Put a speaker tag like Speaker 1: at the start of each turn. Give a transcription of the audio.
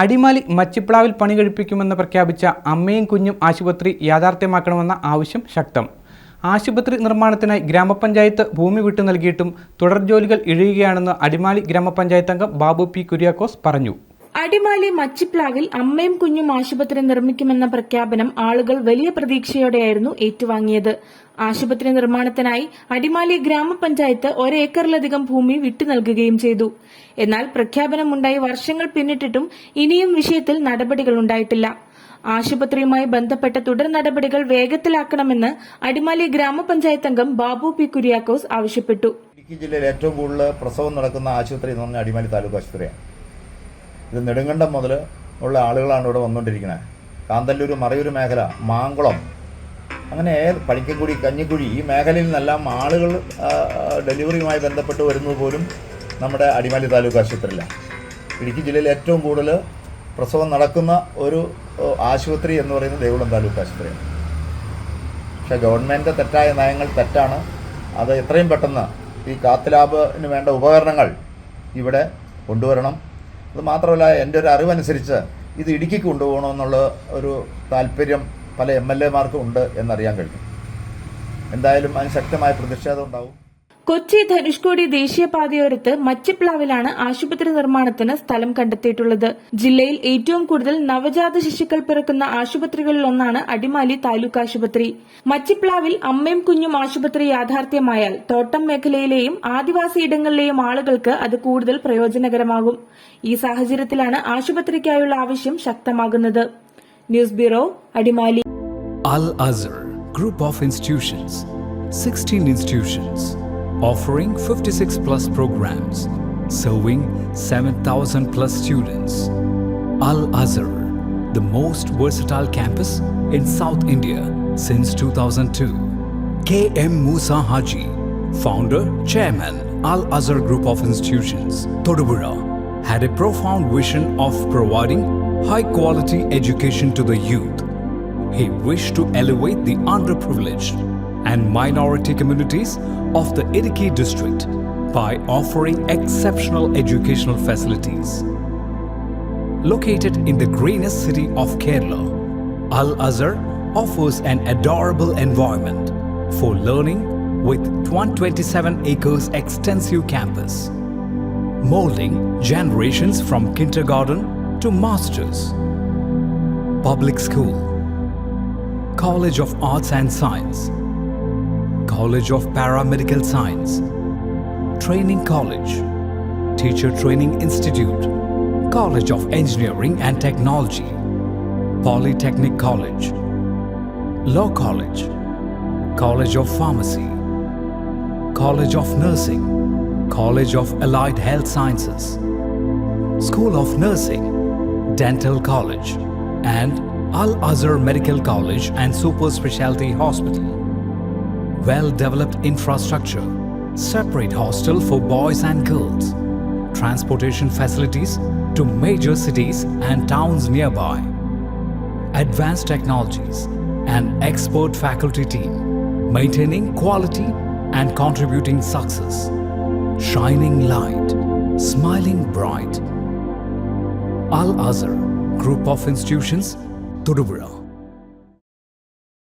Speaker 1: അടിമാലി മച്ചിപ്ലാവിൽ പണി കഴിപ്പിക്കുമെന്ന് പ്രഖ്യാപിച്ച അമ്മയും കുഞ്ഞും ആശുപത്രി യാഥാർത്ഥ്യമാക്കണമെന്ന ആവശ്യം ശക്തം. ആശുപത്രി നിർമ്മാണത്തിനായി ഗ്രാമപഞ്ചായത്ത് ഭൂമി വിട്ടു നൽകിയിട്ടും തുടർ ജോലികൾ ഇഴയുകയാണെന്ന് അടിമാലി ഗ്രാമപഞ്ചായത്ത് അംഗം ബാബു പി കുര്യാക്കോസ് പറഞ്ഞു.
Speaker 2: അടിമാലി മച്ചിപ്ലാവിൽ അമ്മയും കുഞ്ഞും ആശുപത്രി നിർമ്മിക്കുമെന്ന പ്രഖ്യാപനം ആളുകൾ വലിയ പ്രതീക്ഷയോടെയായിരുന്നു ഏറ്റുവാങ്ങിയത്. ആശുപത്രി നിർമ്മാണത്തിനായി അടിമാലി ഗ്രാമപഞ്ചായത്ത് 1 ഏക്കറിലധികം ഭൂമി വിട്ടു നൽകുകയും ചെയ്തു. എന്നാൽ പ്രഖ്യാപനമുണ്ടായി വർഷങ്ങൾ പിന്നിട്ടിട്ടും ഇനിയും വിഷയത്തിൽ നടപടികളുണ്ടായിട്ടില്ല. ആശുപത്രിയുമായി ബന്ധപ്പെട്ട തുടർ നടപടികൾ വേഗത്തിലാക്കണമെന്ന് അടിമാലി ഗ്രാമപഞ്ചായത്ത് അംഗം ബാബു പി കുര്യാക്കോസ് ആവശ്യപ്പെട്ടു.
Speaker 3: ഇടുക്കി ജില്ലയിൽ ഏറ്റവും കൂടുതൽ പ്രസവം നടക്കുന്ന ആശുപത്രി എന്ന് പറഞ്ഞാൽ അടിമാലി താലൂക്ക് ആശുപത്രിയാണ്. ഇത് നെടുങ്കണ്ടം മുതൽ ഉള്ള ആളുകളാണ് ഇവിടെ വന്നുകൊണ്ടിരിക്കുന്നത്. കാന്തല്ലൂർ, മറയൂർ മേഖല, മാങ്കുളം, അങ്ങനെ പണിക്കൻകുടി, കഞ്ഞിക്കുഴി, ഈ മേഖലയിൽ നിന്നെല്ലാം ആളുകൾ ഡെലിവറിയുമായി ബന്ധപ്പെട്ട് വരുന്നത് പോലും നമ്മുടെ അടിമാലി താലൂക്ക് ആശുപത്രിയിലാണ്. ഇടുക്കി ജില്ലയിൽ ഏറ്റവും കൂടുതൽ പ്രസവം നടക്കുന്ന ഒരു ആശുപത്രി എന്ന് പറയുന്നത് ദേവികുളം താലൂക്ക് ആശുപത്രിയാണ്. പക്ഷേ ഗവൺമെൻറ് തെറ്റായ നയങ്ങൾ തെറ്റാണ്. അത് എത്രയും പെട്ടെന്ന് ഈ കാത്ത് ലാബിന് വേണ്ട ഉപകരണങ്ങൾ ഇവിടെ കൊണ്ടുവരണം. അത് മാത്രമല്ല, എൻ്റെ ഒരു അറിവനുസരിച്ച് ഇത് ഇടുക്കിക്ക് കൊണ്ടുപോകണമെന്നുള്ള ഒരു താല്പര്യം പല MLA-മാർക്കും ഉണ്ട് എന്നറിയാൻ കഴിഞ്ഞു. എന്തായാലും അതിന് ശക്തമായ പ്രതിഷേധം ഉണ്ടാവും.
Speaker 2: കൊച്ചി ധനുഷ്കോടി ദേശീയപാതയോരത്ത് മച്ചിപ്ലാവിലാണ് ആശുപത്രി നിർമ്മാണത്തിന് സ്ഥലം കണ്ടെത്തിയിട്ടുള്ളത്. ജില്ലയിൽ ഏറ്റവും കൂടുതൽ നവജാത ശിശുക്കൾ പിറക്കുന്ന ആശുപത്രികളിലൊന്നാണ് അടിമാലി താലൂക്ക് ആശുപത്രി. മച്ചിപ്ലാവിൽ അമ്മയും കുഞ്ഞും ആശുപത്രി യാഥാർത്ഥ്യമായാൽ തോട്ടം മേഖലയിലെയും ആദിവാസി ഇടങ്ങളിലെയും ആളുകൾക്ക് അത് കൂടുതൽ പ്രയോജനകരമാകും. ഈ സാഹചര്യത്തിലാണ് ആശുപത്രിക്കായുള്ള ആവശ്യം ശക്തമാകുന്നത്. News bureau, Adimali.
Speaker 4: Al Azhar Group of Institutions, 16 institutions, offering 56 plus programs, serving 7,000 plus students. Al Azhar, the most versatile campus in South India since 2002. K.M. Musa Haji, founder, chairman, Al Azhar Group of Institutions, Thodupuzha, had a profound vision of providing high-quality education to the youth. He wished to elevate the underprivileged and minority communities of the Idukki district by offering exceptional educational facilities. Located in the greenest city of Kerala, Al Azhar offers an adorable environment for learning with 127 acres extensive campus, molding generations from kindergarten to masters. Public school, College of Arts and Science, College of Paramedical Science, Training College, Teacher Training Institute, College of Engineering and Technology, Polytechnic College, Law College, College of Pharmacy, College of Nursing, College of Allied Health Sciences, School of Nursing, Dental College, and Al Azhar Medical College and Super Specialty Hospital. Well-developed infrastructure, separate hostel for boys and girls, transportation facilities to major cities and towns nearby, advanced technologies, and expert faculty team, maintaining quality and contributing success, shining light, smiling bright. Al Azhar Group of Institutions, Thodupuzha.